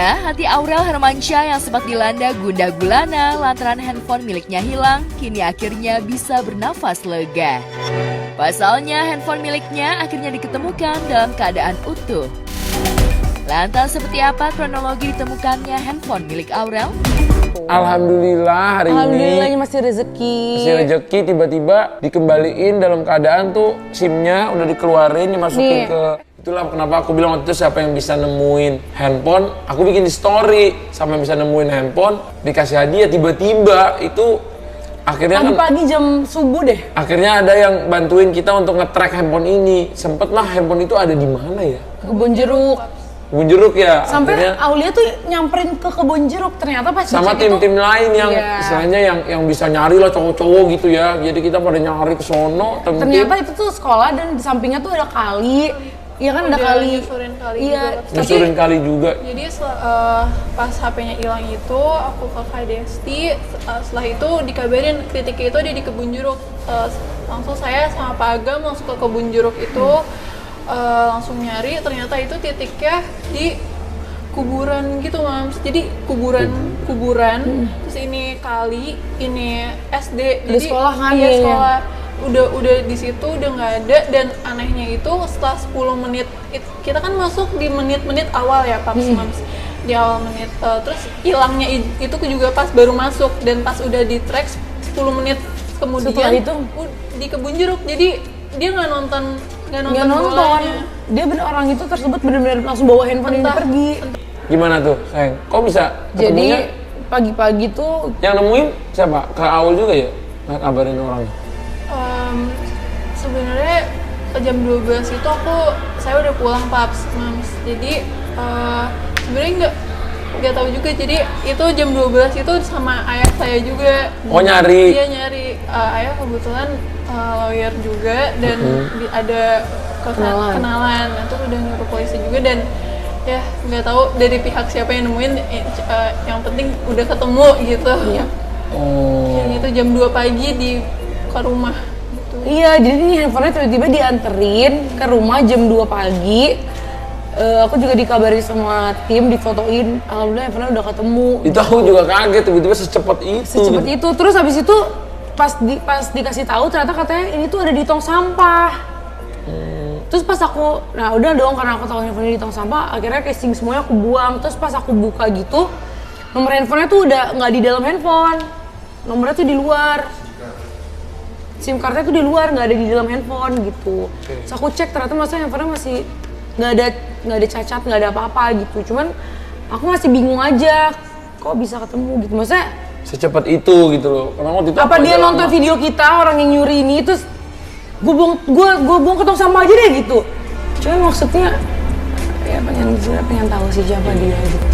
Akhirnya, hati Aurel Hermansyah yang sempat dilanda gundah gulana lantaran handphone miliknya hilang, kini akhirnya bisa bernafas lega. Pasalnya, handphone miliknya akhirnya diketemukan dalam keadaan utuh. Lantas seperti apa kronologi ditemukannya handphone milik Aurel? Alhamdulillah hari Alhamdulillahnya masih rezeki. Masih rezeki, tiba-tiba dikembaliin dalam keadaan tuh SIM-nya udah dikeluarin, dimasukin ke... Itulah kenapa aku bilang waktu itu siapa yang bisa nemuin handphone, aku bikin di story. Sama yang bisa nemuin handphone, dikasih hadiah, tiba-tiba itu akhirnya pagi-pagi jam subuh deh. Akhirnya ada yang bantuin kita untuk nge-track handphone ini. Sempet lah handphone itu ada di mana ya? Kebun jeruk. Kebun jeruk ya. Sampai akhirnya, Aulia tuh nyamperin ke kebun jeruk, ternyata pas sama dicek tim-tim lain yang iya. istilahnya yang bisa nyari lah cowok-cowok gitu ya. Jadi kita pada nyari ke sono. Ternyata itu tuh sekolah dan di sampingnya tuh ada kali. Iya kan ada kali. Nyusurin kali Iya. juga. Nyusurin kali juga. Jadi pas HP-nya hilang itu aku ke Kak Desti, setelah itu dikabarin titiknya itu ada di kebun jeruk. Langsung saya sama Pak Agam langsung ke kebun jeruk itu, langsung nyari, ternyata itu titiknya di kuburan gitu Mams. Jadi kuburan, terus ini kali, ini SD. Di sekolah kan iya, ya? Sekolah. Udah di situ udah nggak ada, dan anehnya itu setelah 10 menit kita kan masuk di menit-menit awal ya Paps Mams, di awal menit, terus hilangnya itu juga pas baru masuk, dan pas udah di track 10 menit kemudian Setelah itu di kebun jeruk. Jadi dia nggak nonton bolanya. Dia bener orang itu tersebut benar-benar langsung bawa handphone ini pergi. Gimana tuh sayang? Kok bisa ketemunya? Jadi pagi-pagi tuh Yang nemuin siapa? Kak Aul juga ya? Ngabarin orang. Sebenarnya jam 12 itu saya udah pulang Paps Mams. Jadi sebenarnya nggak tahu juga. Jadi itu jam 12 itu sama ayah saya juga. Oh, nyari? Iya nyari. Ayah kebetulan lawyer juga, dan ada kenalan. Itu udah nyuruh polisi juga, dan ya nggak tahu dari pihak siapa yang nemuin. Yang penting udah ketemu gitu. Iya. Oh. Yang itu jam 2 pagi ke rumah. iya, jadi ini handphonenya tiba-tiba dianterin ke rumah jam 2 pagi. Aku juga dikabarin sama tim, difotoin. Alhamdulillah handphonenya udah ketemu. Itu aku juga kaget, tiba-tiba secepat itu. Secepat itu. Terus habis itu pas dikasih tahu ternyata katanya ini tuh ada di tong sampah. Terus pas aku, nah udah dong karena aku tahu handphonenya di tong sampah, akhirnya casing semuanya aku buang. Terus pas aku buka gitu, nomor handphonenya tuh udah nggak di dalam handphone. Nomornya tuh di luar. SIM cardnya tuh di luar, nggak ada di dalam handphone gitu. Terus aku cek ternyata maksudnya handphonenya masih nggak ada cacat, nggak ada apa-apa gitu. Cuman aku masih bingung aja, kok bisa ketemu gitu. Maksudnya secepat itu gitu loh. Karena waktu itu apa dia nonton video kita orang yang nyuri ini terus gue buang ke tong sampah aja deh gitu. Cuman maksudnya ya pengen tahu sih siapa dia gitu.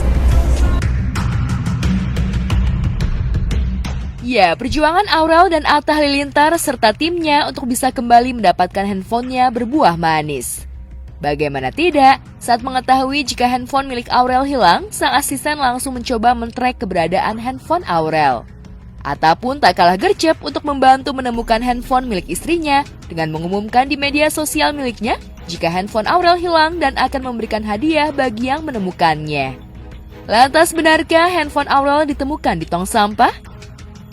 Ya, perjuangan Aurel dan Atta Halilintar serta timnya untuk bisa kembali mendapatkan handphonenya berbuah manis. Bagaimana tidak, saat mengetahui jika handphone milik Aurel hilang, sang asisten langsung mencoba men-track keberadaan handphone Aurel. Atta pun tak kalah gercep untuk membantu menemukan handphone milik istrinya dengan mengumumkan di media sosial miliknya jika handphone Aurel hilang dan akan memberikan hadiah bagi yang menemukannya. Lantas benarkah handphone Aurel ditemukan di tong sampah?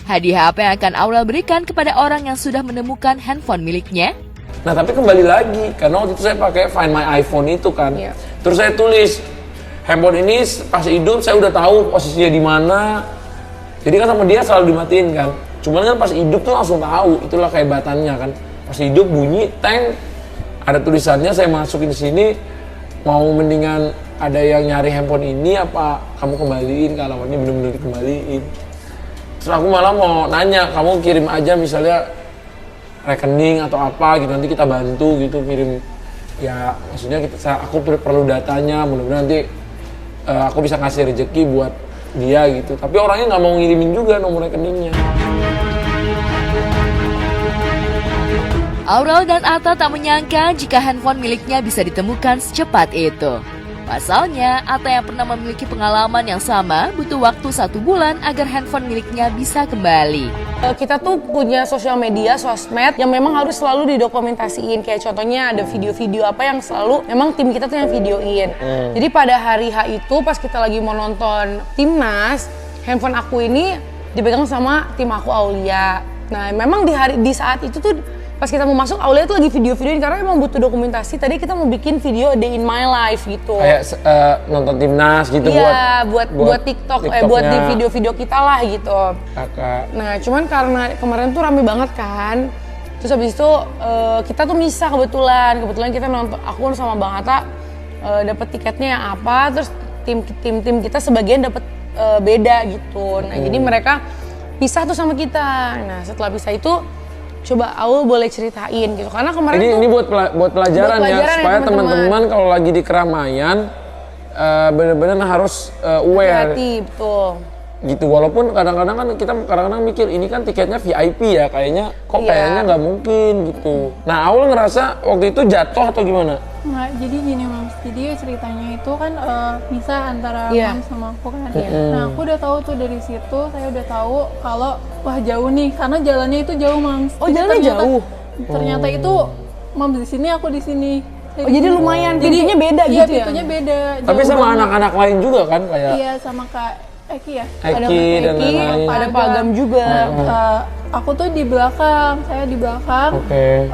Hadiah apa yang akan Aurel berikan kepada orang yang sudah menemukan handphone miliknya? Nah tapi kembali lagi, karena waktu itu saya pakai Find My iPhone itu kan. Iya. Terus saya tulis, handphone ini pas hidup saya udah tahu posisinya di mana. Jadi kan sama dia selalu dimatiin kan. Cuman kan pas hidup tuh langsung tahu, itulah kehebatannya kan. Pas hidup bunyi, teng, ada tulisannya, saya masukin di sini. Mau mendingan ada yang nyari handphone ini apa kamu kembaliin, ke alamatnya bener-bener dikembaliin. Terus aku malah mau nanya, kamu kirim aja misalnya rekening atau apa gitu, nanti kita bantu gitu kirim. Ya maksudnya aku perlu datanya, mudah-mudahan nanti aku bisa ngasih rezeki buat dia gitu. Tapi orangnya nggak mau ngirimin juga nomor rekeningnya. Aurel dan Atta tak menyangka jika handphone miliknya bisa ditemukan secepat itu. Pasalnya, Atta yang pernah memiliki pengalaman yang sama butuh waktu 1 bulan agar handphone miliknya bisa kembali. Kita tuh punya sosial media, sosmed yang memang harus selalu didokumentasiin. Kayak contohnya ada video-video apa yang selalu memang tim kita tuh yang videoin. Jadi pada hari H itu pas kita lagi mau nonton Timnas, handphone aku ini dipegang sama tim aku Aulia. Nah memang di saat itu tuh pas kita mau masuk, Aulia tuh lagi video-videoin karena emang butuh dokumentasi. Tadi kita mau bikin video day in my life gitu. Kayak nonton Timnas gitu buat TikTok, buat di video-video kita lah gitu. Kakak. Nah, cuman karena kemarin tuh rame banget kan. Terus habis itu kita tuh misah kebetulan kita nonton, aku sama Bang Atta dapat tiketnya yang apa, terus tim kita sebagian dapat beda gitu. Nah, jadi mereka pisah tuh sama kita. Nah, setelah pisah itu coba Aul boleh ceritain gitu, karena kemarin ini buat pelajaran ya, supaya teman-teman kalau lagi di keramaian benar-benar harus aware. Hati-hati, betul. Gitu, walaupun kadang-kadang kan kita mikir ini kan tiketnya VIP ya, kayaknya nggak mungkin gitu. Nah, Aul ngerasa waktu itu jatuh atau gimana? Nggak, jadi gini Mams, jadi ceritanya itu kan misah antara Mams sama aku kan. Nah aku udah tahu tuh dari situ, saya udah tahu kalau wah jauh nih, karena jalannya itu jauh Mams. Oh jalannya jauh? Ternyata itu Mams di sini, aku di sini. Oh jadi lumayan, pintunya beda iya, gitu ya? pintunya beda. Tapi sama anak-anak lain juga kan kayak? Iya sama Kak Eki ya? Eki dan lain-lain. Ada Pak Agam juga. Aku tuh di belakang, saya di belakang. Oke.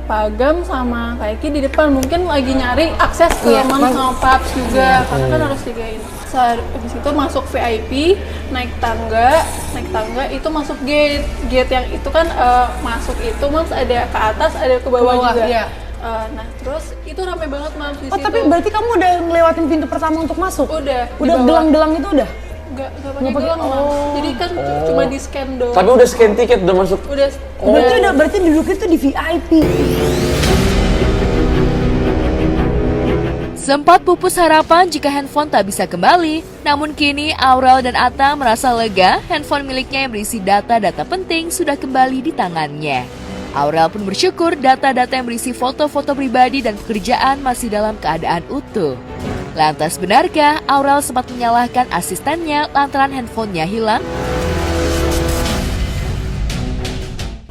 Pak Agam sama Kak Eki di depan, mungkin lagi nyari akses ke Mams sama Paps juga, karena kan harus tigain. Habis itu masuk VIP, naik tangga itu masuk gate yang itu kan masuk itu Mams ada ke atas, ada ke bawah juga. Iya. Nah terus itu ramai banget Mams di situ. Tapi berarti kamu udah ngelewatin pintu pertama untuk masuk? Udah Gelang-gelang itu udah? Nggak pakai gelang Mams. Jadi kan cuma di scan doang. Tapi udah scan tiket, udah masuk? Udah. Berarti duduknya tuh di VIP. Sempat pupus harapan jika handphone tak bisa kembali, namun kini Aurel dan Atta merasa lega handphone miliknya yang berisi data-data penting sudah kembali di tangannya. Aurel pun bersyukur data-data yang berisi foto-foto pribadi dan pekerjaan masih dalam keadaan utuh. Lantas benarkah Aurel sempat menyalahkan asistennya lantaran handphonenya hilang?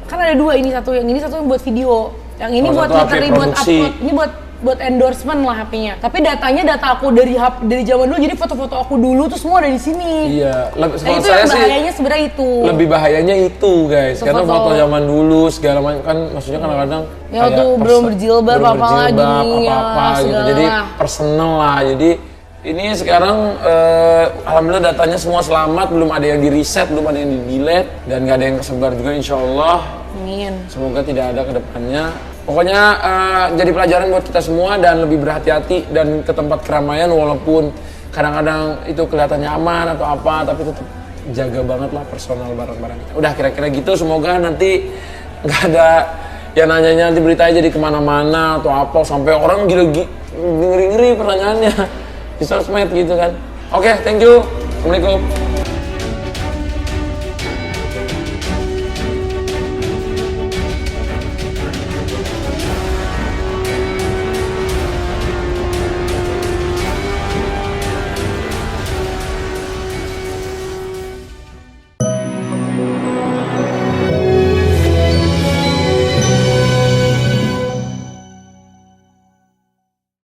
Kan ada dua, ini satu yang buat video, yang ini buat satu literally buat upload, ini buat endorsement lah HP-nya. Tapi data aku dari zaman dulu, jadi foto-foto aku dulu tuh semua ada di sini. Iya, Nah, itu yang bahayanya sebenarnya itu. Lebih bahayanya itu guys, karena foto zaman dulu segala macam kan, maksudnya kadang-kadang ya tuh belum berjilbab apa lagi gitu. Jadi personal lah. Jadi ini sekarang alhamdulillah datanya semua selamat, belum ada yang di reset, belum ada yang di delete, dan nggak ada yang kesebar juga insya Allah. Amin. Semoga tidak ada ke depannya. Pokoknya jadi pelajaran buat kita semua dan lebih berhati-hati dan ke tempat keramaian, walaupun kadang-kadang itu kelihatannya aman atau apa, tapi tetap jaga banget lah personal barang-barang kita. Udah kira-kira gitu, semoga nanti nggak ada yang nanyanya nanti beritanya jadi kemana-mana atau apa, sampai orang gila-gila ngeri-ngeri pertanyaannya di sosmed gitu kan. Oke, thank you. Assalamualaikum.